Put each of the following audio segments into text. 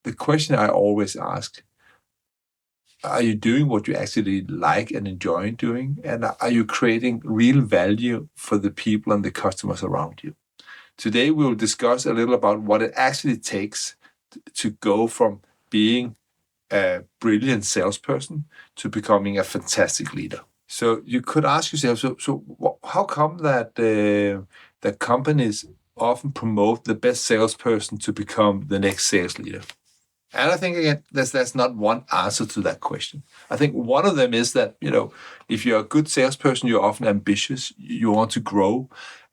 the question I always ask, are you doing what you actually like and enjoy doing? And are you creating real value for the people and the customers around you? Today, we will discuss a little about what it actually takes to go from being a brilliant salesperson to becoming a fantastic leader. So you could ask yourself, how come that that companies often promote the best salesperson to become the next sales leader? And I think, again, there's not one answer to that question. I think one of them is that, if you're a good salesperson, you're often ambitious, you want to grow,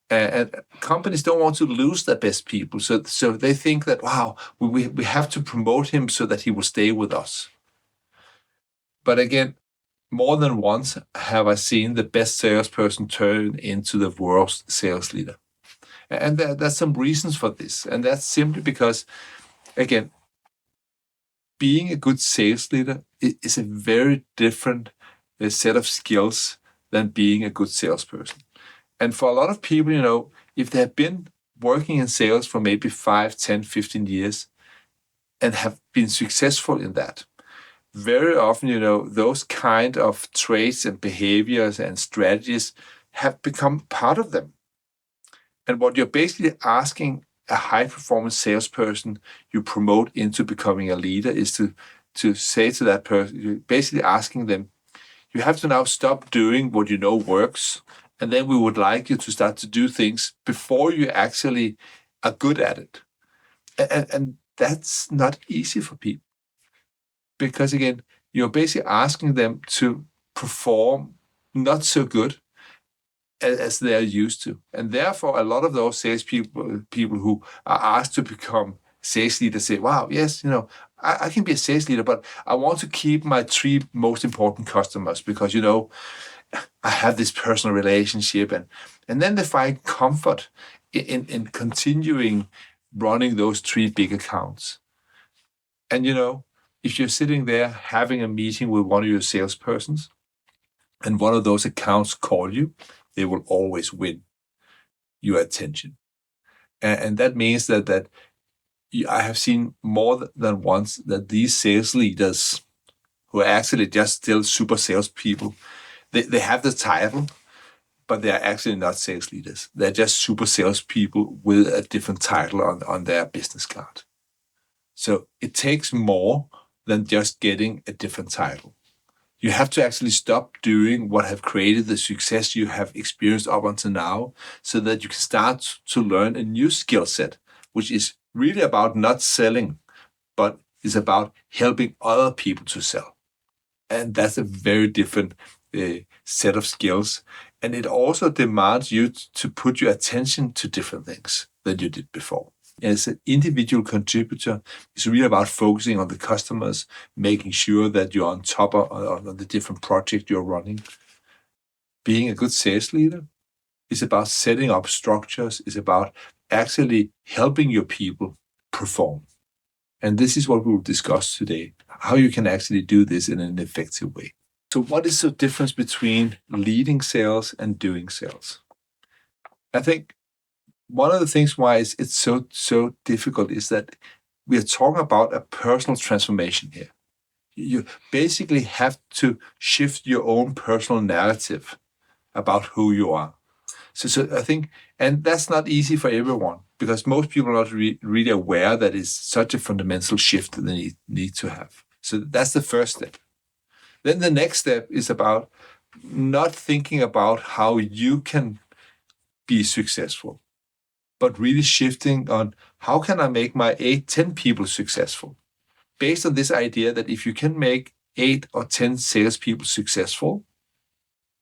and companies don't want to lose their best people. So they think that, wow, we have to promote him so that he will stay with us. But again, more than once have I seen the best salesperson turn into the worst sales leader. And there's some reasons for this. And that's simply because, again, being a good sales leader is a very different set of skills than being a good salesperson. And for a lot of people, if they have been working in sales for maybe 5, 10, 15 years and have been successful in that, very often, those kind of traits and behaviors and strategies have become part of them. And what you're basically asking a high-performance salesperson you promote into becoming a leader is to say to that person, you're basically asking them, you have to now stop doing what you know works, and then we would like you to start to do things before you actually are good at it. And that's not easy for people. Because, again, you're basically asking them to perform not so good as they're used to. And therefore, a lot of those salespeople who are asked to become sales leaders say, wow, yes, I can be a sales leader, but I want to keep my 3 most important customers because, I have this personal relationship. And then they find comfort in continuing running those 3 big accounts. And, if you're sitting there having a meeting with one of your salespersons and one of those accounts call you, they will always win your attention. And that means that I have seen more than once that these sales leaders who are actually just still super salespeople, they have the title, but they are actually not sales leaders. They're just super salespeople with a different title on their business card. So it takes more than just getting a different title. You have to actually stop doing what have created the success you have experienced up until now so that you can start to learn a new skill set, which is really about not selling, but is about helping other people to sell. And that's a very different set of skills. And it also demands you to put your attention to different things than you did before. As an individual contributor, it's really about focusing on the customers, making sure that you're on top of the different projects you're running. Being a good sales leader is about setting up structures, is about actually helping your people perform. And this is what we will discuss today, how you can actually do this in an effective way. So what is the difference between leading sales and doing sales? I think one of the things why it's so difficult is that we are talking about a personal transformation here. You basically have to shift your own personal narrative about who you are. So I think, and that's not easy for everyone because most people are not really aware that it's such a fundamental shift that they need to have. So that's the first step. Then the next step is about not thinking about how you can be successful, but really shifting on how can I make my 8, 10 people successful? Based on this idea that if you can make 8 or 10 salespeople successful,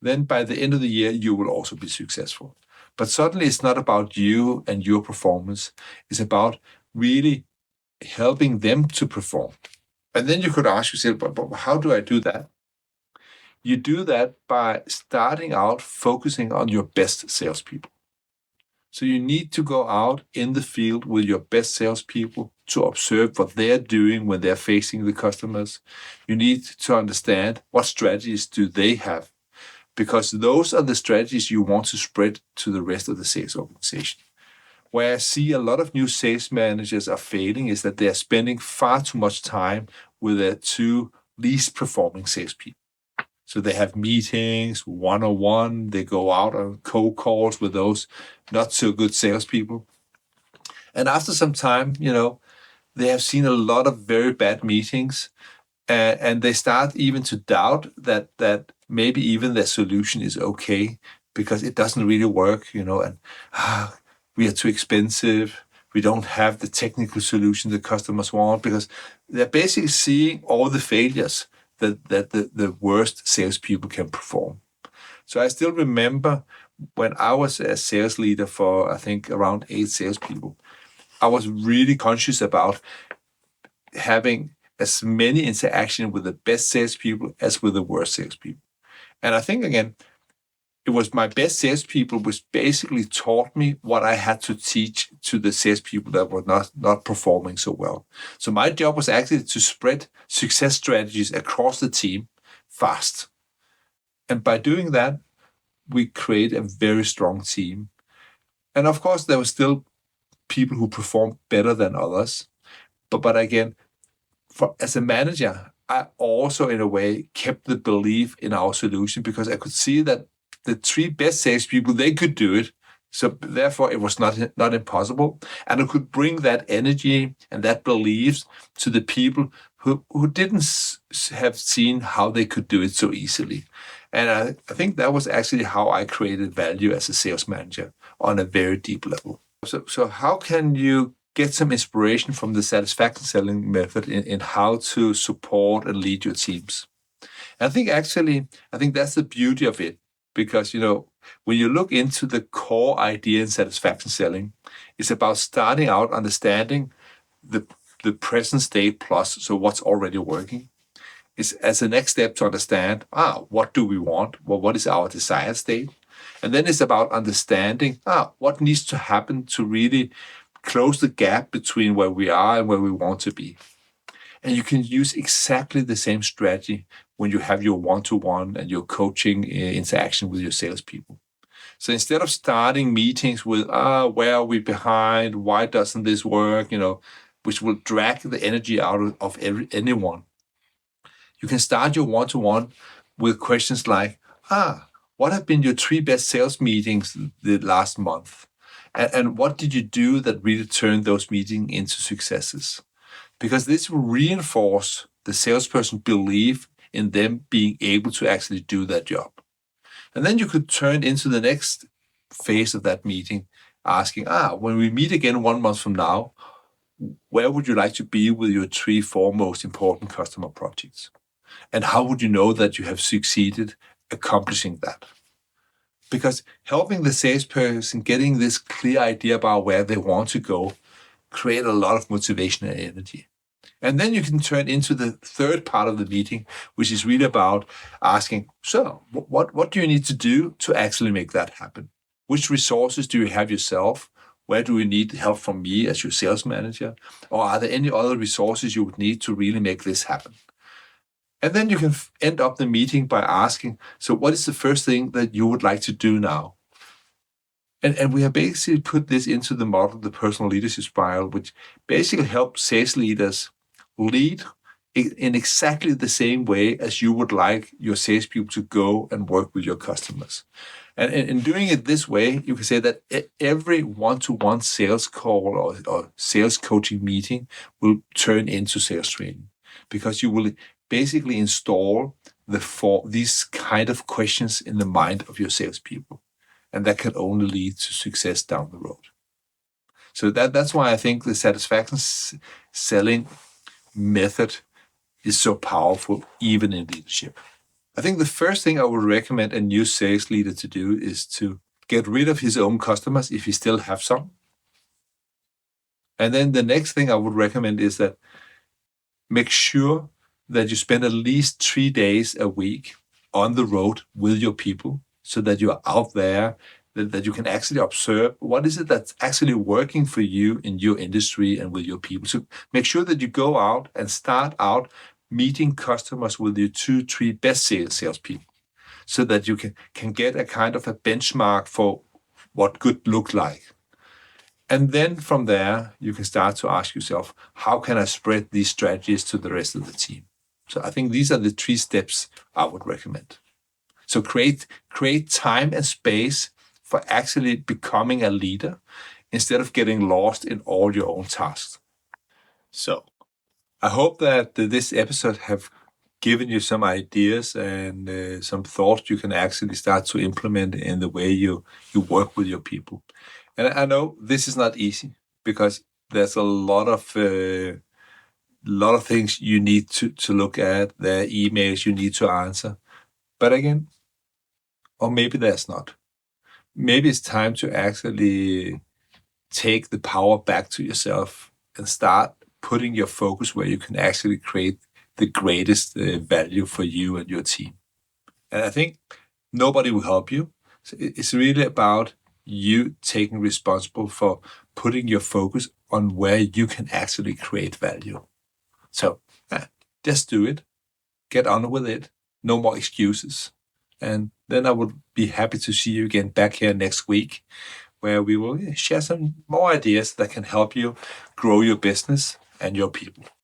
then by the end of the year, you will also be successful. But suddenly it's not about you and your performance. It's about really helping them to perform. And then you could ask yourself, but how do I do that? You do that by starting out focusing on your best salespeople. So you need to go out in the field with your best salespeople to observe what they're doing when they're facing the customers. You need to understand what strategies do they have, because those are the strategies you want to spread to the rest of the sales organization. where I see a lot of new sales managers are failing is that they are spending far too much time with their two least performing salespeople. So they have meetings, one-on-one, they go out on cold calls with those not so good salespeople. And after some time, they have seen a lot of very bad meetings, and they start even to doubt that maybe even their solution is okay because it doesn't really work, and we are too expensive. We don't have the technical solution the customers want, because they're basically seeing all the failures that the worst salespeople can perform. So I still remember when I was a sales leader for, I think, around 8 salespeople, I was really conscious about having as many interactions with the best salespeople as with the worst salespeople. And I think, again, it was my best salespeople which basically taught me what I had to teach to the salespeople that were not performing so well. So my job was actually to spread success strategies across the team fast. And by doing that, we create a very strong team. And of course, there were still people who performed better than others. But again, as a manager, I also, in a way, kept the belief in our solution, because I could see that the 3 best salespeople, they could do it. So therefore, it was not impossible. And I could bring that energy and that belief to the people who didn't have seen how they could do it so easily. And I think that was actually how I created value as a sales manager on a very deep level. So how can you get some inspiration from the satisfaction selling method in how to support and lead your teams? And I think that's the beauty of it, because, when you look into the core idea in satisfaction selling, it's about starting out understanding the present state plus, so what's already working. It's as a next step to understand, what do we want? Well, what is our desired state? And then it's about understanding, what needs to happen to really close the gap between where we are and where we want to be. And you can use exactly the same strategy when you have your one-to-one and your coaching interaction with your salespeople. So instead of starting meetings with, where are we behind? Why doesn't this work? Which will drag the energy out of anyone. You can start your one-to-one with questions like, what have been your 3 best sales meetings the last month? And what did you do that really turned those meetings into successes? Because this will reinforce the salesperson's belief in them being able to actually do that job. And then you could turn into the next phase of that meeting, asking, when we meet again 1 month from now, where would you like to be with your 3-4 most important customer projects? And how would you know that you have succeeded accomplishing that? Because helping the salesperson getting this clear idea about where they want to go create a lot of motivation and energy. And then you can turn into the third part of the meeting, which is really about asking, so what do you need to do to actually make that happen? Which resources do you have yourself? Where do you need help from me as your sales manager? Or are there any other resources you would need to really make this happen? And then you can end up the meeting by asking, so what is the first thing that you would like to do now? And we have basically put this into the model, the personal leadership spiral, which basically helps sales leaders lead in exactly the same way as you would like your salespeople to go and work with your customers. And in doing it this way, you can say that every one-to-one sales call or sales coaching meeting will turn into sales training, because you will basically install these kind of questions in the mind of your salespeople. And that can only lead to success down the road. So that's why I think the satisfaction selling method is so powerful, even in leadership. I think the first thing I would recommend a new sales leader to do is to get rid of his own customers if he still have some. And then the next thing I would recommend is that make sure that you spend at least 3 days a week on the road with your people, so that you're out there, that you can actually observe what is it that's actually working for you in your industry and with your people. So make sure that you go out and start out meeting customers with your 2-3 best salespeople, so that you can get a kind of a benchmark for what good look like. And then from there, you can start to ask yourself, how can I spread these strategies to the rest of the team? So I think these are the 3 steps I would recommend. So create time and space for actually becoming a leader instead of getting lost in all your own tasks. So I hope that this episode have given you some ideas and some thoughts you can actually start to implement in the way you work with your people. And I know this is not easy because there's a lot of things you need to look at. There are emails you need to answer. But again, or maybe there's not. Maybe it's time to actually take the power back to yourself and start putting your focus where you can actually create the greatest value for you and your team. And I think nobody will help you. So it's really about you taking responsible for putting your focus on where you can actually create value. So just do it. Get on with it. No more excuses. And then I would be happy to see you again back here next week, where we will share some more ideas that can help you grow your business and your people.